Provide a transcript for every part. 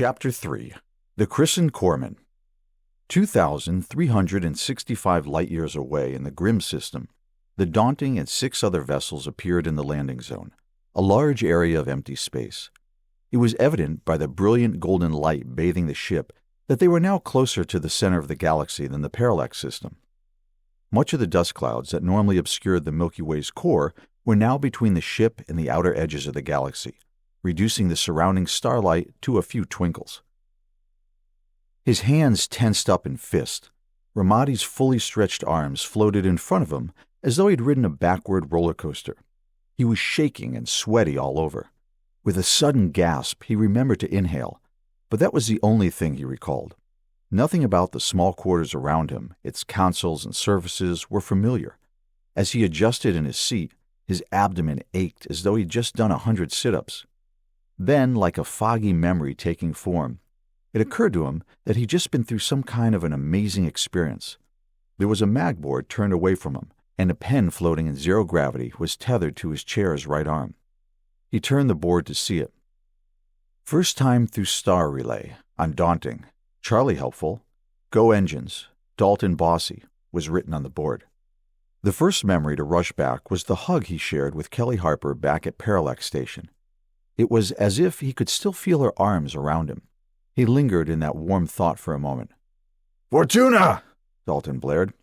Chapter 3. The Christened Corpsman. 2,365 light-years away in the Grimm system, the Daunting and 6 other vessels appeared in the landing zone, a large area of empty space. It was evident by the brilliant golden light bathing the ship that they were now closer to the center of the galaxy than the Parallax system. Much of the dust clouds that normally obscured the Milky Way's core were now between the ship and the outer edges of the galaxy, reducing the surrounding starlight to a few twinkles. His hands tensed up in fists. Ramadi's fully stretched arms floated in front of him as though he'd ridden a backward roller coaster. He was shaking and sweaty all over. With a sudden gasp, he remembered to inhale, but that was the only thing he recalled. Nothing about the small quarters around him, its consoles and surfaces, were familiar. As he adjusted in his seat, his abdomen ached as though he'd just done 100 sit-ups. Then, like a foggy memory taking form, it occurred to him that he'd just been through some kind of an amazing experience. There was a magboard turned away from him, and a pen floating in zero gravity was tethered to his chair's right arm. He turned the board to see it. First time through star relay, on Daunting. Charlie helpful. Go engines. Dalton bossy, was written on the board. The first memory to rush back was the hug he shared with Kelly Harper back at Parallax Station. It was as if he could still feel her arms around him. He lingered in that warm thought for a moment. "Fortuna!" Dalton blared.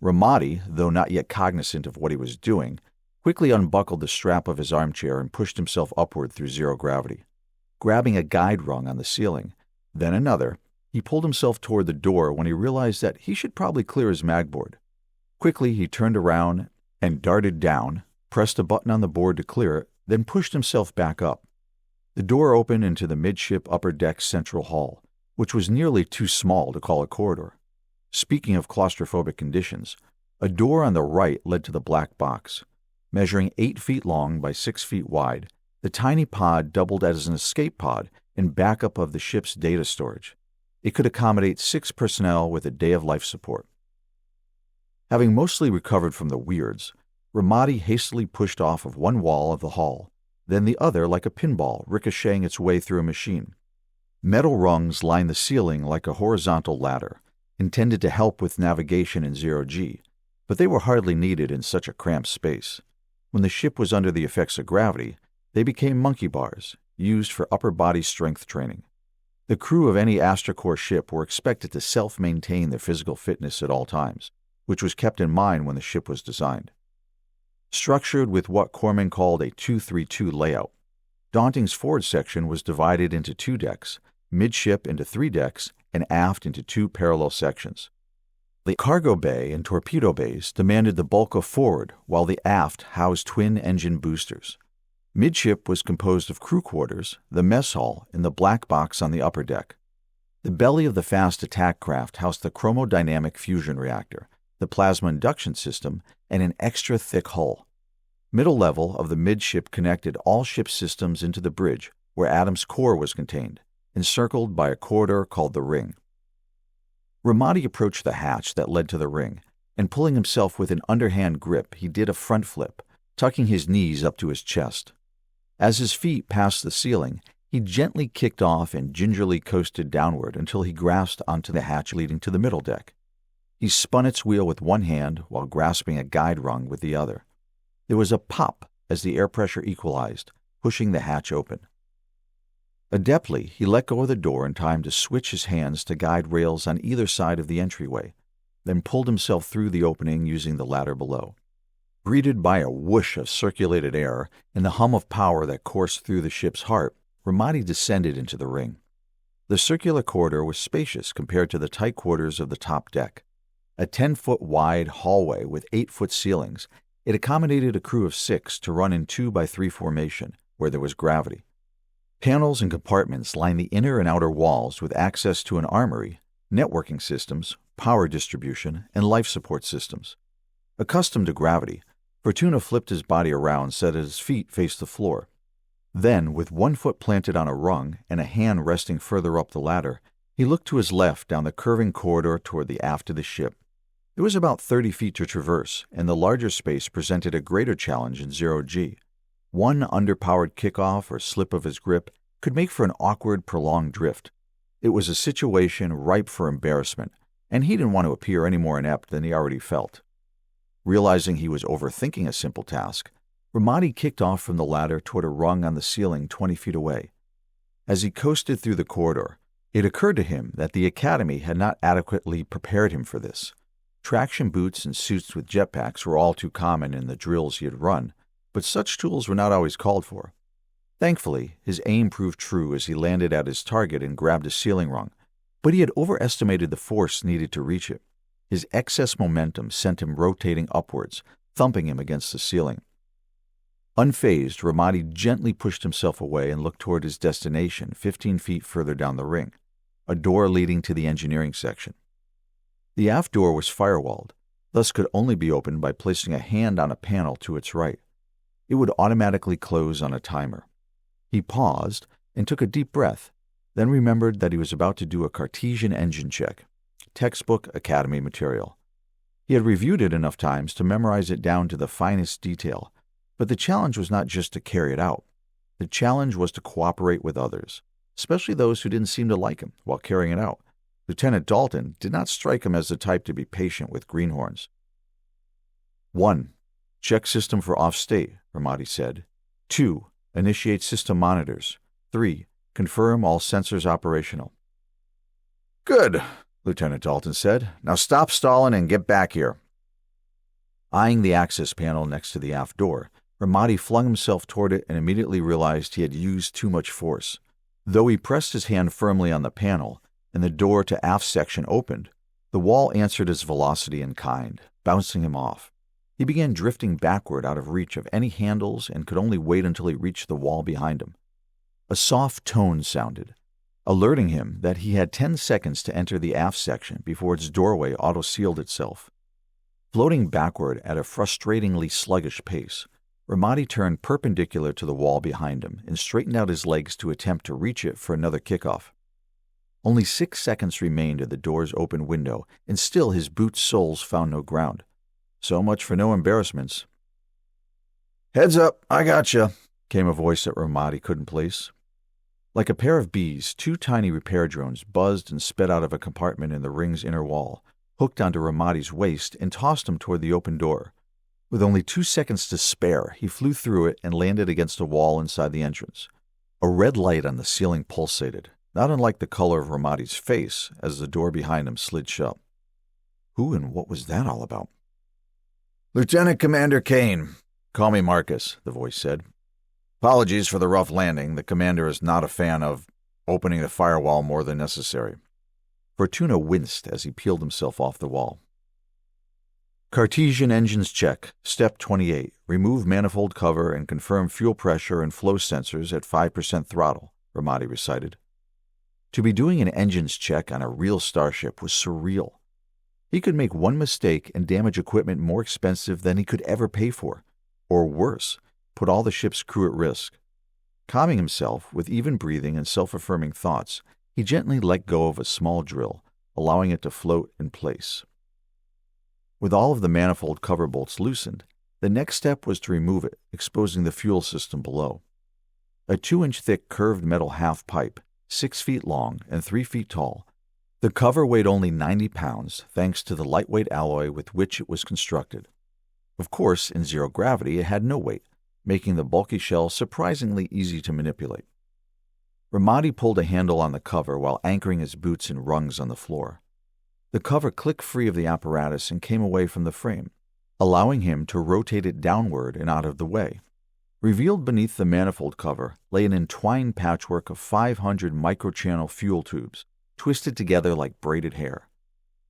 Ramadi, though not yet cognizant of what he was doing, quickly unbuckled the strap of his armchair and pushed himself upward through zero gravity. Grabbing a guide rung on the ceiling, then another, he pulled himself toward the door when he realized that he should probably clear his magboard. Quickly, he turned around and darted down, pressed a button on the board to clear it, then pushed himself back up. The door opened into the midship upper deck central hall, which was nearly too small to call a corridor. Speaking of claustrophobic conditions, a door on the right led to the black box. Measuring 8 feet long by 6 feet wide, the tiny pod doubled as an escape pod and backup of the ship's data storage. It could accommodate 6 personnel with a day of life support. Having mostly recovered from the weirds, Ramadi hastily pushed off of one wall of the hall, then the other like a pinball ricocheting its way through a machine. Metal rungs lined the ceiling like a horizontal ladder, intended to help with navigation in zero-G, but they were hardly needed in such a cramped space. When the ship was under the effects of gravity, they became monkey bars, used for upper body strength training. The crew of any AstraCorps ship were expected to self-maintain their physical fitness at all times, which was kept in mind when the ship was designed. Structured with what Corpsman called a 2-3-2 layout, Daunting's forward section was divided into 2 decks, midship into 3 decks, and aft into 2 parallel sections. The cargo bay and torpedo bays demanded the bulk of forward, while the aft housed twin-engine boosters. Midship was composed of crew quarters, the mess hall, and the black box on the upper deck. The belly of the fast attack craft housed the chromodynamic fusion reactor, the plasma induction system, and an extra thick hull. Middle level of the midship connected all ship systems into the bridge, where Adam's core was contained, encircled by a corridor called the ring. Ramadi approached the hatch that led to the ring, and pulling himself with an underhand grip, he did a front flip, tucking his knees up to his chest. As his feet passed the ceiling, he gently kicked off and gingerly coasted downward until he grasped onto the hatch leading to the middle deck. He spun its wheel with one hand while grasping a guide rung with the other. There was a pop as the air pressure equalized, pushing the hatch open. Adeptly, he let go of the door in time to switch his hands to guide rails on either side of the entryway, then pulled himself through the opening using the ladder below. Greeted by a whoosh of circulated air and the hum of power that coursed through the ship's heart, Ramadi descended into the ring. The circular corridor was spacious compared to the tight quarters of the top deck. A 10-foot wide hallway with 8-foot ceilings, it accommodated a crew of 6 to run in 2-by-3 formation, where there was gravity. Panels and compartments lined the inner and outer walls with access to an armory, networking systems, power distribution, and life support systems. Accustomed to gravity, Fortuna flipped his body around so that his feet faced the floor. Then, with one foot planted on a rung and a hand resting further up the ladder, he looked to his left down the curving corridor toward the aft of the ship. It was about 30 feet to traverse, and the larger space presented a greater challenge in zero-G. One underpowered kickoff or slip of his grip, could make for an awkward, prolonged drift. It was a situation ripe for embarrassment, and he didn't want to appear any more inept than he already felt. Realizing he was overthinking a simple task, Ramadi kicked off from the ladder toward a rung on the ceiling 20 feet away. As he coasted through the corridor, it occurred to him that the Academy had not adequately prepared him for this. Traction boots and suits with jetpacks were all too common in the drills he had run, but such tools were not always called for. Thankfully, his aim proved true as he landed at his target and grabbed a ceiling rung, but he had overestimated the force needed to reach it. His excess momentum sent him rotating upwards, thumping him against the ceiling. Unfazed, Ramadi gently pushed himself away and looked toward his destination 15 feet further down the ring, a door leading to the engineering section. The aft door was firewalled, thus could only be opened by placing a hand on a panel to its right. It would automatically close on a timer. He paused and took a deep breath, then remembered that he was about to do a Cartesian engine check, textbook Academy material. He had reviewed it enough times to memorize it down to the finest detail, but the challenge was not just to carry it out. The challenge was to cooperate with others, especially those who didn't seem to like him while carrying it out. Lieutenant Dalton did not strike him as the type to be patient with greenhorns. 1. Check system for off-state, Ramadi said. 2. Initiate system monitors. 3. Confirm all sensors operational. Good, Lieutenant Dalton said. Now stop stalling and get back here. Eyeing the access panel next to the aft door, Ramadi flung himself toward it and immediately realized he had used too much force. Though he pressed his hand firmly on the panel and the door to aft section opened, the wall answered his velocity in kind, bouncing him off. He began drifting backward out of reach of any handles and could only wait until he reached the wall behind him. A soft tone sounded, alerting him that he had 10 seconds to enter the aft section before its doorway auto-sealed itself. Floating backward at a frustratingly sluggish pace, Ramadi turned perpendicular to the wall behind him and straightened out his legs to attempt to reach it for another kickoff. Only 6 seconds remained at the door's open window, and still his boot soles found no ground. So much for no embarrassments. "Heads up, I gotcha," came a voice that Ramadi couldn't place. Like a pair of bees, 2 tiny repair drones buzzed and sped out of a compartment in the ring's inner wall, hooked onto Ramadi's waist, and tossed him toward the open door. With only 2 seconds to spare, he flew through it and landed against a wall inside the entrance. A red light on the ceiling pulsated, not unlike the color of Ramadi's face as the door behind him slid shut. Who and what was that all about? "Lieutenant Commander Kane. Call me Marcus," the voice said. "Apologies for the rough landing. The commander is not a fan of opening the firewall more than necessary." Fortuna winced as he peeled himself off the wall. Cartesian engines check. Step 28. Remove manifold cover and confirm fuel pressure and flow sensors at 5% throttle, Ramadi recited. To be doing an engines check on a real starship was surreal. He could make one mistake and damage equipment more expensive than he could ever pay for, or worse, put all the ship's crew at risk. Calming himself with even breathing and self-affirming thoughts, he gently let go of a small drill, allowing it to float in place. With all of the manifold cover bolts loosened, the next step was to remove it, exposing the fuel system below. A 2-inch thick curved metal half pipe, 6 feet long and 3 feet tall, the cover weighed only 90 pounds thanks to the lightweight alloy with which it was constructed. Of course, in zero gravity it had no weight, making the bulky shell surprisingly easy to manipulate. Ramadi pulled a handle on the cover while anchoring his boots in rungs on the floor. The cover clicked free of the apparatus and came away from the frame, allowing him to rotate it downward and out of the way. Revealed beneath the manifold cover lay an entwined patchwork of 500 microchannel fuel tubes, twisted together like braided hair.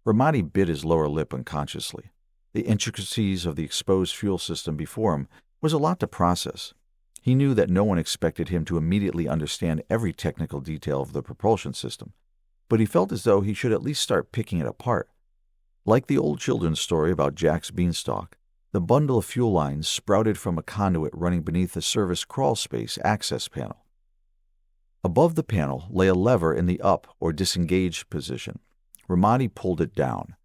Ramadi bit his lower lip unconsciously. The intricacies of the exposed fuel system before him was a lot to process. He knew that no one expected him to immediately understand every technical detail of the propulsion system, but he felt as though he should at least start picking it apart. Like the old children's story about Jack's beanstalk, the bundle of fuel lines sprouted from a conduit running beneath the service crawlspace access panel. Above the panel lay a lever in the up or disengaged position. Ramadi pulled it down.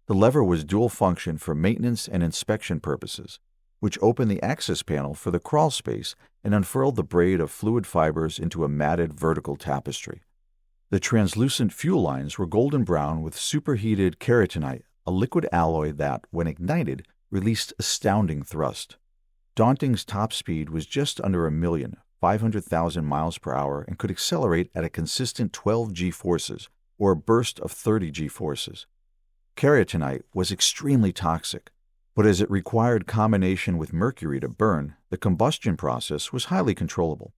The lever was dual function for maintenance and inspection purposes, which opened the access panel for the crawl space and unfurled the braid of fluid fibers into a matted vertical tapestry. The translucent fuel lines were golden brown with superheated keratinite, a liquid alloy that, when ignited, released astounding thrust. Daunting's top speed was just under 1,500,000 miles per hour and could accelerate at a consistent 12 g-forces, or a burst of 30 g-forces. Keratinite was extremely toxic, but as it required combination with mercury to burn, the combustion process was highly controllable.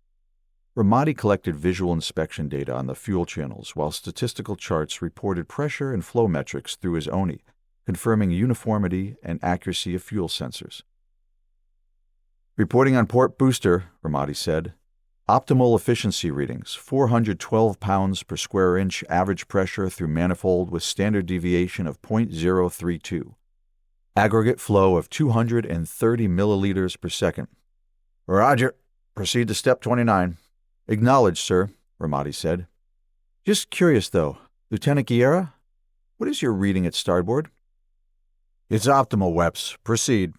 Ramadi collected visual inspection data on the fuel channels, while statistical charts reported pressure and flow metrics through his ONI, confirming uniformity and accuracy of fuel sensors. "Reporting on port booster," Ramadi said. "Optimal efficiency readings, 412 pounds per square inch average pressure through manifold with standard deviation of 0.032. Aggregate flow of 230 milliliters per second." "Roger. Proceed to step 29. "Acknowledged, sir," Ramadi said. "Just curious, though, Lieutenant Guerra, what is your reading at starboard?" "It's optimal, Weps. Proceed."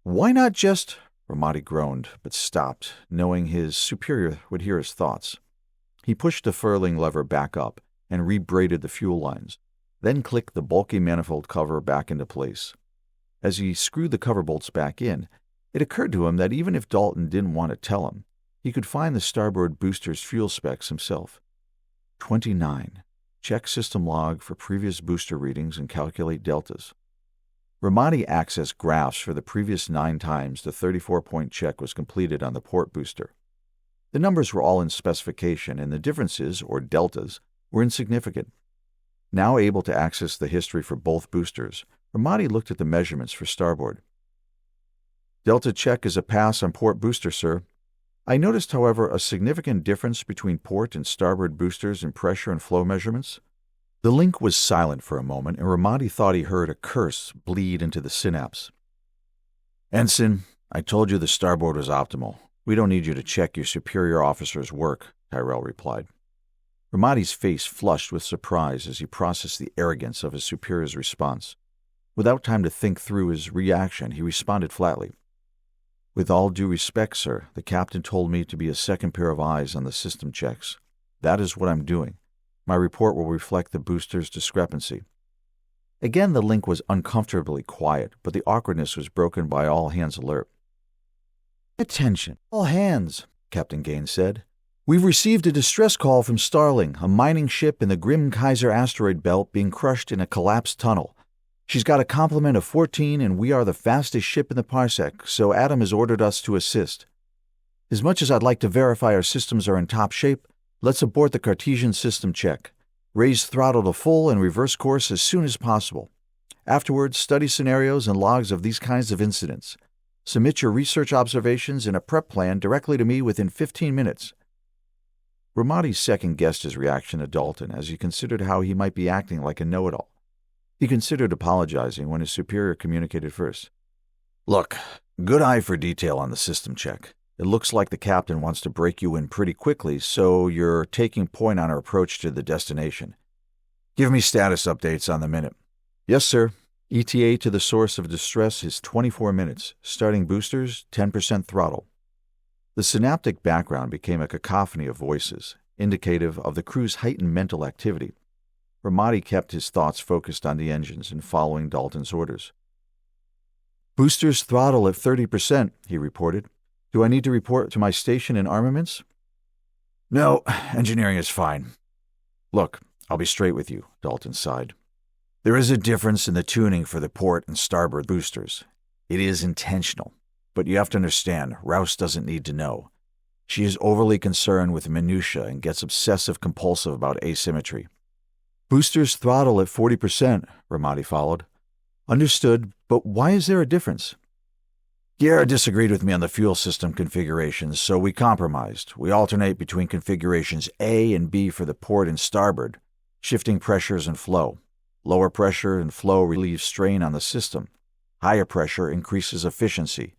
"Why not just—" Ramadi groaned, but stopped, knowing his superior would hear his thoughts. He pushed the furling lever back up and rebraided the fuel lines, then clicked the bulky manifold cover back into place. As he screwed the cover bolts back in, it occurred to him that even if Dalton didn't want to tell him, he could find the starboard booster's fuel specs himself. 29. Check system log for previous booster readings and calculate deltas. Ramadi accessed graphs for the previous 9 times the 34-point check was completed on the port booster. The numbers were all in specification, and the differences, or deltas, were insignificant. Now able to access the history for both boosters, Ramadi looked at the measurements for starboard. "Delta check is a pass on port booster, sir. I noticed, however, a significant difference between port and starboard boosters in pressure and flow measurements." The link was silent for a moment, and Ramadi thought he heard a curse bleed into the synapse. "Ensign, I told you the starboard was optimal. We don't need you to check your superior officer's work," Tyrell replied. Ramadi's face flushed with surprise as he processed the arrogance of his superior's response. Without time to think through his reaction, he responded flatly. "With all due respect, sir, the captain told me to be a second pair of eyes on the system checks. That is what I'm doing. My report will reflect the booster's discrepancy." Again the link was uncomfortably quiet, but the awkwardness was broken by all hands alert. "Attention, all hands," Captain Gaines said. "We've received a distress call from Starling, a mining ship in the Grim Kaiser asteroid belt being crushed in a collapsed tunnel. She's got a complement of 14, and we are the fastest ship in the parsec, so Adam has ordered us to assist. As much as I'd like to verify our systems are in top shape, let's abort the Cartesian system check. Raise throttle to full and reverse course as soon as possible. Afterwards, study scenarios and logs of these kinds of incidents. Submit your research observations and a prep plan directly to me within 15 minutes. Ramadi second-guessed his reaction to Dalton as he considered how he might be acting like a know-it-all. He considered apologizing when his superior communicated first. "Look, good eye for detail on the system check. It looks like the captain wants to break you in pretty quickly, so you're taking point on our approach to the destination. Give me status updates on the minute." "Yes, sir. ETA to the source of distress is 24 minutes. Starting boosters, 10% throttle." The synaptic background became a cacophony of voices, indicative of the crew's heightened mental activity. Ramadi kept his thoughts focused on the engines and following Dalton's orders. "Boosters throttle at 30%, he reported. "Do I need to report to my station in armaments?" "No, engineering is fine." "Look, I'll be straight with you," Dalton sighed. "There is a difference in the tuning for the port and starboard boosters. It is intentional, but you have to understand, Rouse doesn't need to know. She is overly concerned with minutiae and gets obsessive-compulsive about asymmetry." "Boosters throttle at 40%, Ramadi followed. "Understood, but why is there a difference?" "Guerra disagreed with me on the fuel system configurations, so we compromised. We alternate between configurations A and B for the port and starboard, shifting pressures and flow. Lower pressure and flow relieves strain on the system. Higher pressure increases efficiency.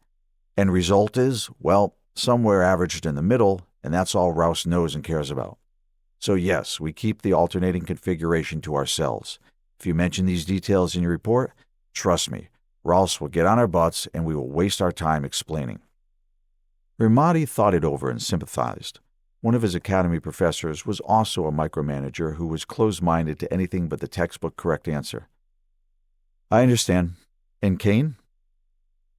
End result is, well, somewhere averaged in the middle, and that's all Rouse knows and cares about. So yes, we keep the alternating configuration to ourselves. If you mention these details in your report, trust me, or else we'll get on our butts and we will waste our time explaining." Ramadi thought it over and sympathized. One of his academy professors was also a micromanager who was closed-minded to anything but the textbook correct answer. "I understand. And Kane?"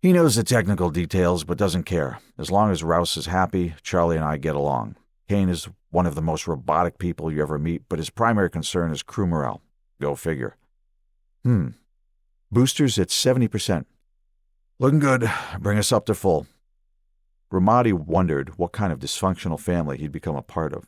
"He knows the technical details but doesn't care. As long as Rouse is happy, Charlie and I get along. Kane is one of the most robotic people you ever meet, but his primary concern is crew morale. Go figure." "Boosters at 70%. "Looking good. Bring us up to full." Ramadi wondered what kind of dysfunctional family he'd become a part of.